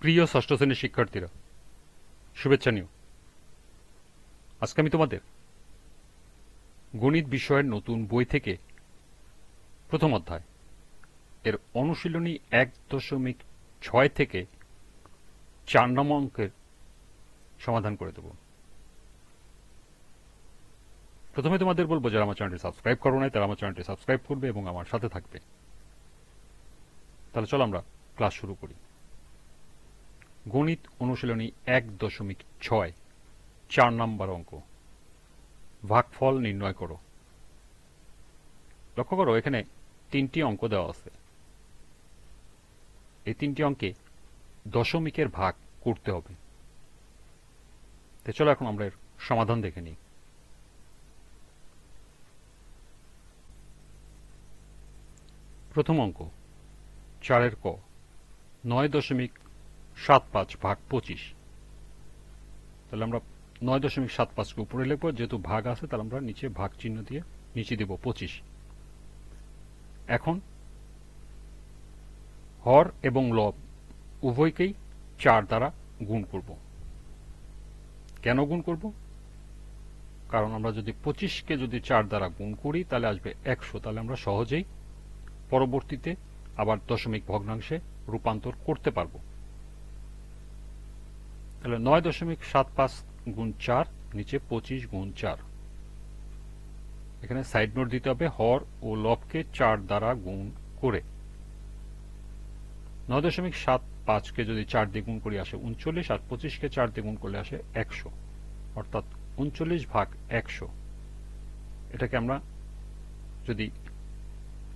প্রিয় ষষ্ঠ শ্রেণীর শিক্ষার্থীরা, শুভেচ্ছা নিও। আজকে আমি তোমাদের গণিত বিষয়ের নতুন বই থেকে প্রথম অধ্যায় এর অনুশীলনী 1.6 থেকে 4 নম্বর অঙ্কের সমাধান করে দেব। প্রথমে তোমাদের বলবো, যারা আমার চ্যানেলটি সাবস্ক্রাইব করো নাই তারা আমার চ্যানেলটি সাবস্ক্রাইব করবে এবং আমার সাথে থাকবে। তাহলে চলো আমরা ক্লাস শুরু করি। গণিত অনুশীলনী 1.6 4 নম্বর অঙ্ক, ভাগফল নির্ণয় করো। লক্ষ্য করো, এখানে 3টি অঙ্ক দেওয়া আছে। এই 3টি অঙ্কে দশমিকের ভাগ করতে হবে। তো চলো এখন আমরা এর সমাধান দেখে নিই। প্রথম অঙ্ক 4-এর ক, 9.75 ভাগ 25। তাহলে আমরা 9.75কে উপরে লিখবো, যেহেতু ভাগ আছে তাহলে আমরা নিচে ভাগ চিহ্ন দিয়ে নিচে দেব 25। এখন হর এবং লব উভয়কেই 4 দ্বারা গুণ করব। কেন গুণ করব? কারণ আমরা যদি 25কে যদি 4 দ্বারা গুণ করি তাহলে আসবে 100। তাহলে আমরা সহজেই পরবর্তীতে আবার দশমিক ভগ্নাংশে রূপান্তর করতে পারব। তাহলে 9.75 গুণ 4 নিচে 25 গুণ 4। এখানে সাইড নোট দিতে হবে, হর ও লবকে 4 দ্বারা গুণ করে। 9.75কে যদি 4 দিয়ে গুণ করি আসে 39, আর 25কে 4 দিয়ে গুণ করলে আসে 100, অর্থাৎ 39 ভাগ 100। এটাকে আমরা যদি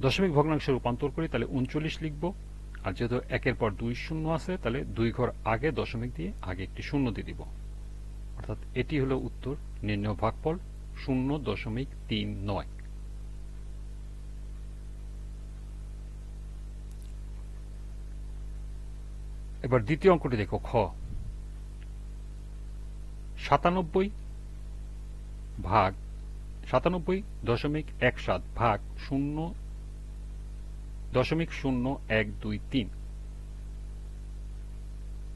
দশমিক ভগ্নাংশে রূপান্তর করি তাহলে 39 লিখব। আর যেহেতু 1-এর পর 2 শূন্য আছে, তাহলে 2 ঘর আগে দশমিক দিয়ে আগে একটি শূন্য দিয়ে দিব। অর্থাৎ এটি হলো উত্তর। নির্ণয় ভাগফল 0.39। এবার দ্বিতীয় অঙ্কটি দেখো, খ 97.17 ভাগ 0.0123।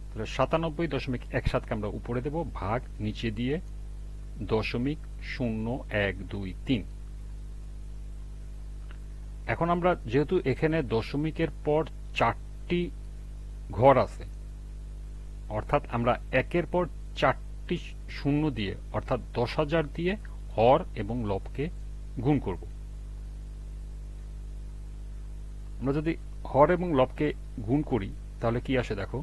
তাহলে 97.17কে আমরা উপরে দেব, ভাগ নিচে দিয়ে 0.0123। এখন আমরা যেহেতু এখানে দশমিকের পর 4টি ঘর আছে, অর্থাৎ আমরা 1-এর পর 4টি শূন্য দিয়ে অর্থাৎ 10,000 দিয়ে হর এবং লবকে গুণ করব। আমরা যদি হর এবং লবকে গুণ করি তাহলে কি আসে দেখো,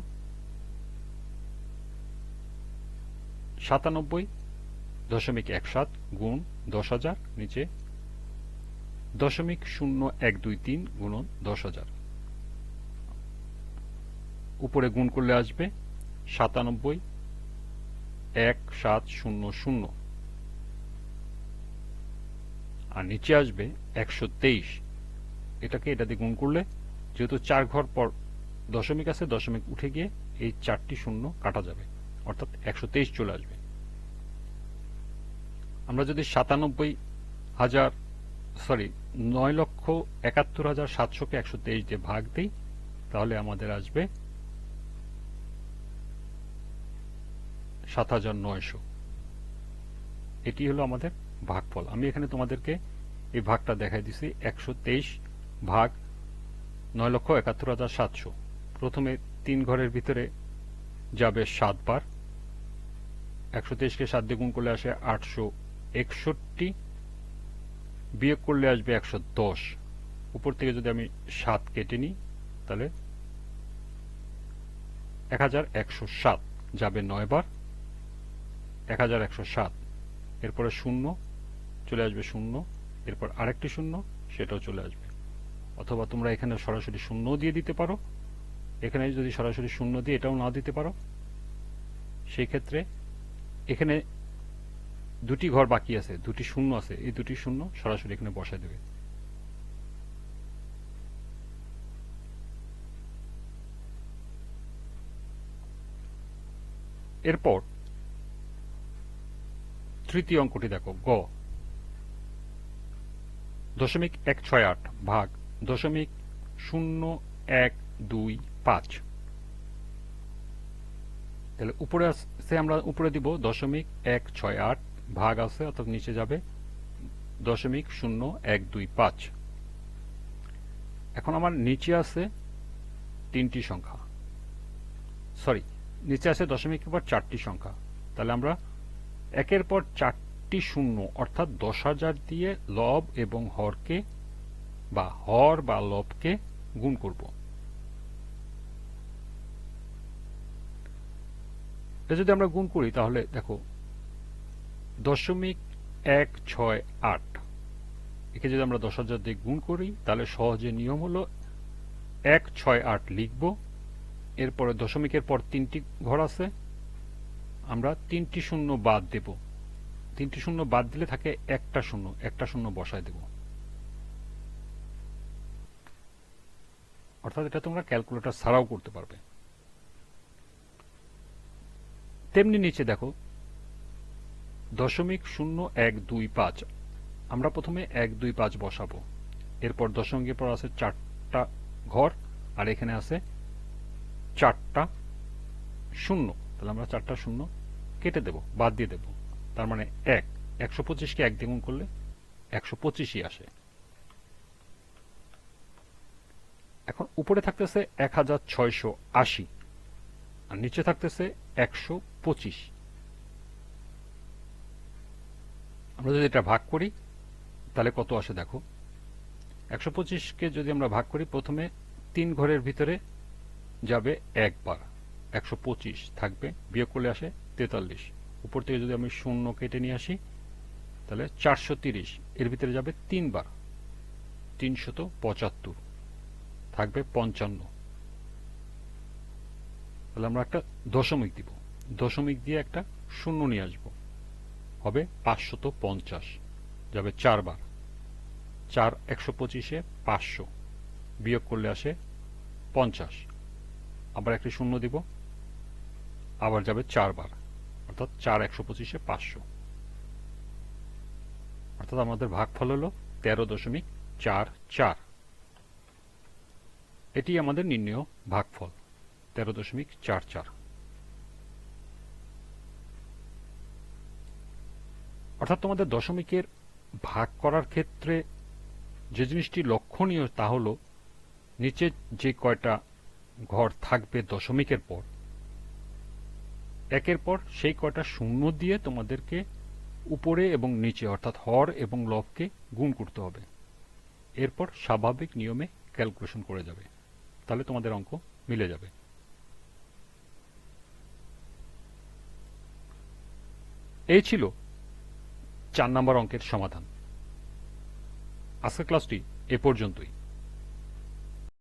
97.17 গুণ 10,000 নিচে 0.0123 গুণন 10,000। উপরে গুণ করলে আসবে 97,1700, আর নিচে আসবে 123। এটাকে এটা দিয়ে গুণ করলে, যেহেতু 4 ঘর পর দশমিক আছে, দশমিক উঠে গিয়ে এই 4টি শূন্য কাটা যাবে, অর্থাৎ 123 চলে আসবে। আমরা যদি 9,71,700কে 123 দিয়ে ভাগ দিই তাহলে আমাদের আসবে 7,900। এটি হলো আমাদের ভাগফল। আমি এখানে তোমাদেরকে এই ভাগটা দেখাই দিছি। 123 ভাগ 9,71,700। প্রথমে 3 ঘরের ভিতরে যাবে 7 বার। 123কে 7 দিয়ে গুণ করলে আসে 861, বিয়োগ করলে আসবে 110। উপর থেকে যদি আমি 7 কেটে নিই তাহলে 1107 যাবে 9 বার, 1107। এরপরে শূন্য চলে আসবে, শূন্য, এরপর আরেকটি শূন্য, সেটাও চলে আসবে। অথবা তোমরা এখানে সরাসরি শূন্য দিয়ে দিতে পারো। এখানে যদি সরাসরি শূন্য দিয়ে এটাও না দিতে পারো, সেই ক্ষেত্রে এখানে 2টি ঘর বাকি আছে, 2টি শূন্য আছে, এই 2টি শূন্য সরাসরি এখানে বসায় দেবে। এরপর তৃতীয় অঙ্কটি দেখো, গ 0.168 ভাগ 0.0125। তাহলে উপরে আছে, আমরা উপরে দিব 0.168, ভাগ আছে অর্থাৎ নিচে যাবে 0.0125। এখন আমার নিচে আছে তিনটি সংখ্যা, সরি নিচে আছে দশমিকের পর চারটি সংখ্যা। তাহলে আমরা একের পর চারটি শূন্য অর্থাৎ 10,000 দিয়ে লব এবং হরকে বা হর বা লবকে গুণ করব। এটা যদি আমরা গুণ করি তাহলে দেখো 0.168, একে যদি আমরা 10,000 দিয়ে গুণ করি তাহলে সহজে নিয়ম হলো 168 লিখব। এরপরে দশমিকের পর তিনটি ঘর আছে, আমরা তিনটি শূন্য বাদ দেব। তিনটি শূন্য বাদ দিলে থাকে একটা শূন্য, একটা শূন্য বসায় দেব। অর্থাৎ এটা তোমরা ক্যালকুলেটর ছাড়াও করতে পারবে। তেমনি নিচে দেখো 0.0125, আমরা প্রথমে 125 বসাবো। এরপর দশমিকের পর আছে চারটা ঘর আর এখানে আছে চারটা শূন্য, তাহলে আমরা চারটা শূন্য কেটে দেব, বাদ দিয়ে দেব। তার মানে 125কে 1 দিয়ে গুণ করলে 125ই আসে। এখন উপরে থাকতেছে 1680 আর নিচে থাকতেছে 125। আমরা যদি এটা ভাগ করি তাহলে কত আসে দেখো। 125কে যদি আমরা ভাগ করি, প্রথমে 3 ঘরের ভিতরে যাবে একবার, 125 থাকবে, বিয়োগ করলে আসে 43। উপর থেকে যদি আমি শূন্য কেটে নিয়ে আসি তাহলে 430, এর ভিতরে যাবে 3 বার, 375 থাকবে 55। তাহলে আমরা একটা দশমিক দিব, দশমিক দিয়ে একটা শূন্য নিয়ে আসবো, হবে 550, যাবে 4 বার, 4 125-এ 500, বিয়োগ করলে আসে 50। আবার একটি শূন্য দিব, আবার যাবে 4 বার, অর্থাৎ 4 125-এ 500। অর্থাৎ আমাদের ভাগফল হলো 13.44। এটি আমাদের নির্ণেয় ভাগফল 13.44। অর্থাৎ তোমাদের দশমিকের ভাগ করার ক্ষেত্রে যে জিনিসটি লক্ষণীয় তা হলো নিচে যে কয়টা ঘর থাকবে দশমিকের পর, একের পর সেই কয়টা শূন্য দিয়ে তোমাদেরকে উপরে এবং নিচে অর্থাৎ হর এবং লবকে গুণ করতে হবে। এরপর স্বাভাবিক নিয়মে ক্যালকুলেশন করে যাবে, তাহলে তোমাদের অঙ্ক মিলে যাবে। এই ছিল 4 নম্বর অঙ্কের সমাধান। আজকের ক্লাসটি এ পর্যন্তই।